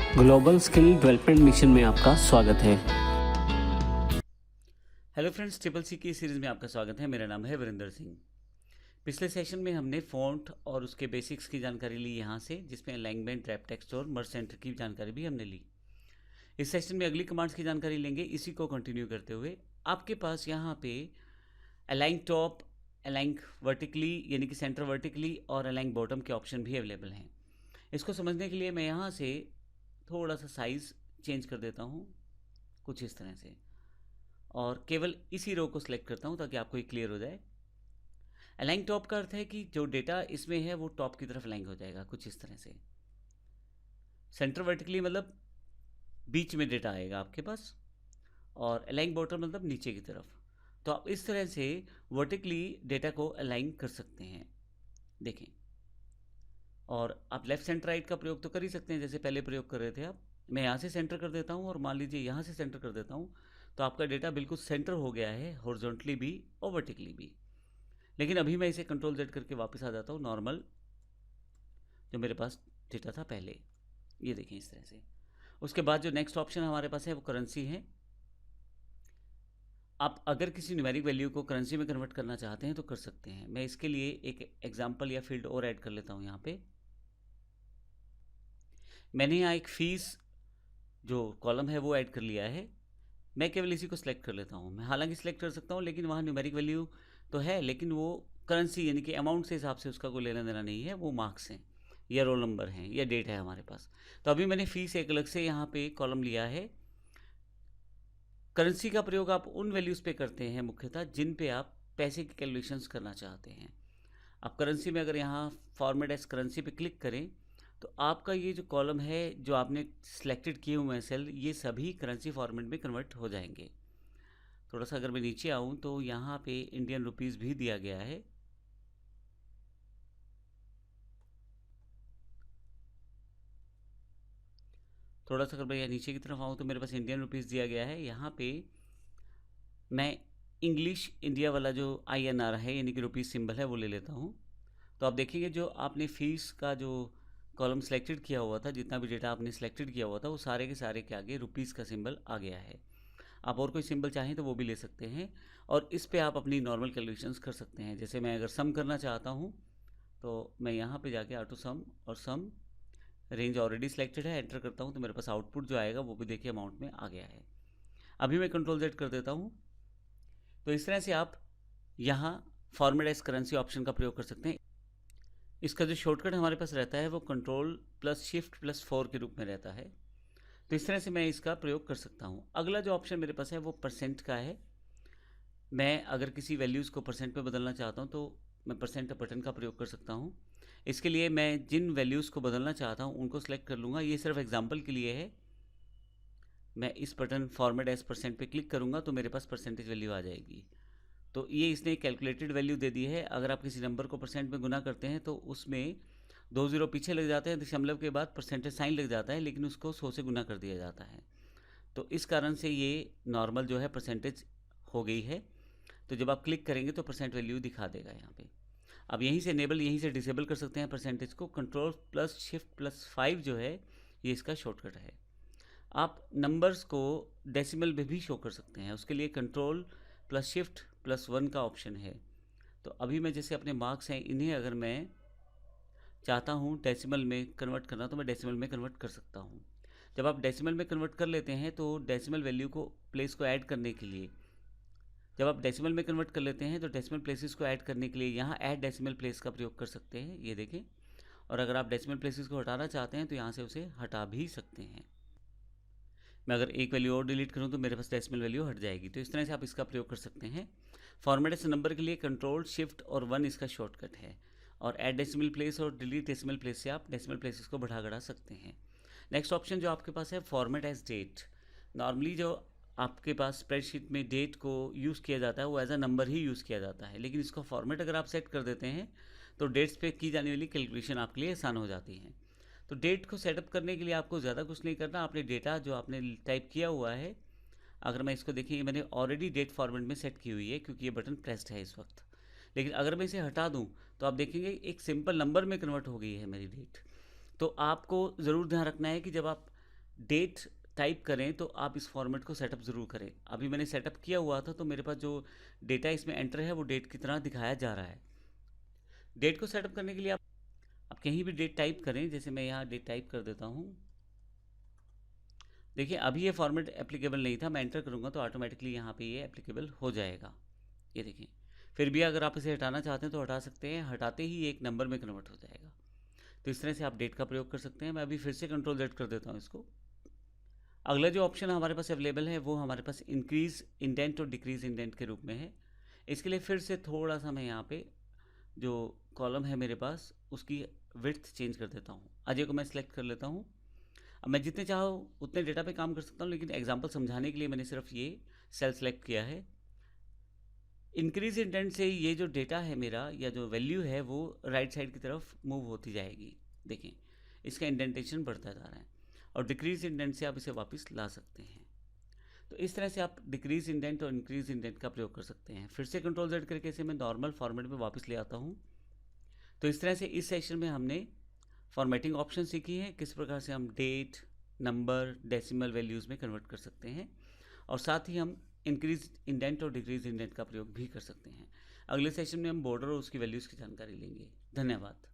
Global skill development mission में आपका स्वागत है। हेलो फ्रेंड्स, ट्रिपल सी की सीरीज़ में आपका स्वागत है। मेरा नाम है वीरेंद्र सिंह। पिछले सेशन में हमने फ़ॉन्ट और उसके बेसिक्स की जानकारी ली यहाँ से, जिसमें अलाइनमेंट, रैप टेक्स्ट और मर्ज सेंटर की जानकारी भी हमने ली। इस सेशन में अगली कमांड्स की जानकारी लेंगे। इसी को कंटिन्यू करते हुए आपके पास यहाँ पे अलाइन टॉप, अलाइन वर्टिकली यानी कि सेंटर वर्टिकली और अलाइन बॉटम के ऑप्शन भी अवेलेबल हैं। इसको समझने के लिए मैं यहाँ से थोड़ा सा साइज़ चेंज कर देता हूँ, कुछ इस तरह से, और केवल इसी रो को सिलेक्ट करता हूँ ताकि आपको ये क्लियर हो जाए। अलाइन टॉप का अर्थ है कि जो डेटा इसमें है वो टॉप की तरफ अलाइन हो जाएगा, कुछ इस तरह से। सेंटर वर्टिकली मतलब बीच में डेटा आएगा आपके पास, और अलाइन बॉटम मतलब नीचे की तरफ। तो आप इस तरह से वर्टिकली डेटा को अलाइन कर सकते हैं, देखें। और आप लेफ्ट सेंटर राइट का प्रयोग तो कर ही सकते हैं, जैसे पहले प्रयोग कर रहे थे आप। मैं यहाँ से सेंटर कर देता हूँ और मान लीजिए यहाँ से सेंटर कर देता हूँ, तो आपका डेटा बिल्कुल सेंटर हो गया है, हॉरिजॉन्टली भी और वर्टिकली भी। लेकिन अभी मैं इसे कंट्रोल जेड करके वापस आ जाता हूँ नॉर्मल जो मेरे पास डेटा था पहले, ये देखें इस तरह से। उसके बाद जो नेक्स्ट ऑप्शन हमारे पास है वो करेंसी है। आप अगर किसी न्यूमेरिक वैल्यू को करेंसी में कन्वर्ट करना चाहते हैं तो कर सकते हैं। मैं इसके लिए एक एग्जांपल या फील्ड और ऐड कर लेता हूँ। यहाँ पे मैंने यहाँ एक फीस जो कॉलम है वो ऐड कर लिया है। मैं केवल इसी को सिलेक्ट कर लेता हूँ। मैं हालांकि सिलेक्ट कर सकता हूँ, लेकिन वहाँ न्यूमेरिक वैल्यू तो है, लेकिन वो करेंसी यानी कि अमाउंट से हिसाब से उसका कोई लेना देना नहीं है। वो मार्क्स हैं या रोल नंबर हैं या डेट है हमारे पास। तो अभी मैंने फीस एक अलग से यहाँ पे कॉलम लिया है। करेंसी का प्रयोग आप उन वैल्यूज़ पे करते हैं मुख्यतः जिन पे आप पैसे की कैलकुलेशंस करना चाहते हैं। आप करेंसी में अगर यहाँ फॉर्मेट एज करेंसी पे क्लिक करें तो आपका ये जो कॉलम है, जो आपने सिलेक्टेड किए हुए हैं सेल, ये सभी करेंसी फॉर्मेट में कन्वर्ट हो जाएंगे। थोड़ा सा अगर मैं नीचे आऊँ तो यहाँ पे इंडियन रुपीज़ भी दिया गया है। थोड़ा सा अगर मैं यहाँ नीचे की तरफ आऊँ तो मेरे पास इंडियन रुपीज़ दिया गया है। यहाँ पे मैं इंग्लिश इंडिया वाला जो INR है यानी कि रुपीज़ सिंबल है वो ले लेता हूँ। तो आप देखेंगे जो आपने फीस का जो कॉलम सेलेक्टेड किया हुआ था, जितना भी डेटा आपने सेलेक्टेड किया हुआ था, वो सारे के सारे के आगे रुपीज़ का सिंबल आ गया है। आप और कोई सिंबल चाहें तो वो भी ले सकते हैं, और इस पे आप अपनी नॉर्मल कैलकुलेशंस कर सकते हैं। जैसे मैं अगर सम करना चाहता हूँ तो मैं यहाँ पे जाके ऑटो सम और सम रेंज ऑलरेडी सिलेक्टेड है, एंटर करता हूँ तो मेरे पास आउटपुट जो आएगा वो भी देखिए अमाउंट में आ गया है। अभी मैं कंट्रोल जेड कर देता हूँ। तो इस तरह से आप यहाँ फॉर्मेट एज करेंसी ऑप्शन का प्रयोग कर सकते हैं। इसका जो शॉर्टकट हमारे पास रहता है वो कंट्रोल प्लस शिफ्ट प्लस 4 के रूप में रहता है। तो इस तरह से मैं इसका प्रयोग कर सकता हूँ। अगला जो ऑप्शन मेरे पास है वो परसेंट का है। मैं अगर किसी वैल्यूज़ को परसेंट में बदलना चाहता हूँ तो मैं परसेंट बटन का प्रयोग कर सकता हूँ। इसके लिए मैं जिन वैल्यूज़ को बदलना चाहता हूँ उनको सेलेक्ट कर लूँगा। ये सिर्फ एग्जांपल के लिए है। मैं इस बटन फॉर्मेट एज परसेंट पे क्लिक करूँगा तो मेरे पास परसेंटेज वैल्यू आ जाएगी। तो ये इसने कैलकुलेटेड वैल्यू दे दी है। अगर आप किसी नंबर को परसेंट में गुना करते हैं तो उसमें 2 ज़ीरो पीछे लग जाते हैं, दशमलव के बाद परसेंटेज साइन लग जाता है, लेकिन उसको 100 से गुना कर दिया जाता है। तो इस कारण से ये नॉर्मल जो है परसेंटेज हो गई है। तो जब आप क्लिक करेंगे तो परसेंट वैल्यू दिखा देगा यहाँ पे। अब यहीं से इनेबल, यहीं से डिसेबल कर सकते हैं परसेंटेज को। कंट्रोल प्लस शिफ्ट प्लस 5 जो है ये इसका शॉर्टकट है। आप नंबर्स को डेसिमल में भी शो कर सकते हैं। उसके लिए कंट्रोल प्लस शिफ्ट प्लस 1 का ऑप्शन है। तो अभी मैं जैसे अपने मार्क्स हैं, इन्हें अगर मैं चाहता हूँ डेसिमल में कन्वर्ट करना तो मैं डेसिमल में कन्वर्ट कर सकता हूँ। जब आप डेसिमल में कन्वर्ट कर लेते हैं तो डेसिमल वैल्यू को प्लेस को ऐड करने के लिए, जब आप डेसिमल में कन्वर्ट कर लेते हैं तो डेसिमल प्लेसेस को ऐड करने के लिए यहाँ ऐड डेसिमल प्लेस का प्रयोग कर सकते हैं, ये देखें। और अगर आप डेसिमल प्लेसेस को हटाना चाहते हैं तो यहाँ से उसे हटा भी सकते हैं। मैं अगर एक वैल्यू और डिलीट करूँ तो मेरे पास डेसिमल वैल्यू हट जाएगी। तो इस तरह से आप इसका प्रयोग कर सकते हैं। फॉर्मेट एज नंबर के लिए कंट्रोल शिफ्ट और 1 इसका शॉर्टकट है, और ऐड डेसिमल प्लेस और डिलीट डेसिमल प्लेस से आप डेसिमल प्लेसेस को बढ़ा घटा सकते हैं। नेक्स्ट ऑप्शन जो आपके पास है फॉर्मेट एज डेट। नॉर्मली जो आपके पास स्प्रेडशीट में डेट को यूज़ किया जाता है वो एज अ नंबर ही यूज़ किया जाता है, लेकिन इसको फॉर्मेट अगर आप सेट कर देते हैं तो डेट्स पे की जाने वाली कैलकुलेशन आपके लिए आसान हो जाती है। तो डेट को सेटअप करने के लिए आपको ज़्यादा कुछ नहीं करना। आपने डेटा जो आपने टाइप किया हुआ है, अगर मैं इसको देखिए, मैंने ऑलरेडी डेट फॉर्मेट में सेट की हुई है क्योंकि ये बटन प्रेस्ड है इस वक्त। लेकिन अगर मैं इसे हटा दूं तो आप देखेंगे एक सिंपल नंबर में कन्वर्ट हो गई है मेरी डेट। तो आपको ज़रूर ध्यान रखना है कि जब आप डेट टाइप करें तो आप इस फॉर्मेट को सेटअप ज़रूर करें। अभी मैंने सेटअप किया हुआ था तो मेरे पास जो डेटा इसमें एंटर है वो डेट की तरह दिखाया जा रहा है। डेट को सेटअप करने के लिए आप कहीं भी डेट टाइप करें, जैसे मैं यहाँ डेट टाइप कर देता हूँ। देखिए अभी ये फॉर्मेट एप्लीकेबल नहीं था, मैं एंटर करूँगा तो ऑटोमेटिकली यहाँ पे ये एप्लीकेबल हो जाएगा। ये देखिए, फिर भी अगर आप इसे हटाना चाहते हैं तो हटा सकते हैं, हटाते ही एक नंबर में कन्वर्ट हो जाएगा। तो इस तरह से आप डेट का प्रयोग कर सकते हैं। मैं अभी फिर से कंट्रोल Z कर देता हूँ इसको। अगला जो ऑप्शन हमारे पास अवेलेबल है वो हमारे पास इंक्रीज इंडेंट और डिक्रीज इंडेंट के रूप में है। इसके लिए फिर से थोड़ा सा मैं यहाँ पे जो कॉलम है मेरे पास उसकी विड्थ चेंज कर देता हूँ। अजय को मैं सिलेक्ट कर लेता हूँ। अब मैं जितने चाहूँ उतने डेटा पे काम कर सकता हूँ, लेकिन एग्जांपल समझाने के लिए मैंने सिर्फ ये सेल सेलेक्ट किया है। इंक्रीज इंडेंट से ये जो डेटा है मेरा या जो वैल्यू है वो राइट साइड की तरफ मूव होती जाएगी। देखें इसका इंडेंटेशन बढ़ता जा रहा है। और डिक्रीज इंडेंट से आप इसे वापस ला सकते हैं। तो इस तरह से आप डिक्रीज इंडेंट और इंक्रीज इंडेंट का प्रयोग कर सकते हैं। फिर से कंट्रोल Z करके इसे मैं नॉर्मल फॉर्मेट में वापस ले आता हूँ। तो इस तरह से इस सेशन में हमने फॉर्मेटिंग ऑप्शन सीखी है, किस प्रकार से हम डेट, नंबर, डेसिमल वैल्यूज़ में कन्वर्ट कर सकते हैं, और साथ ही हम इंक्रीज इंडेंट और डिक्रीज इंडेंट का प्रयोग भी कर सकते हैं। अगले सेशन में हम बॉर्डर और उसकी वैल्यूज़ की जानकारी लेंगे। धन्यवाद।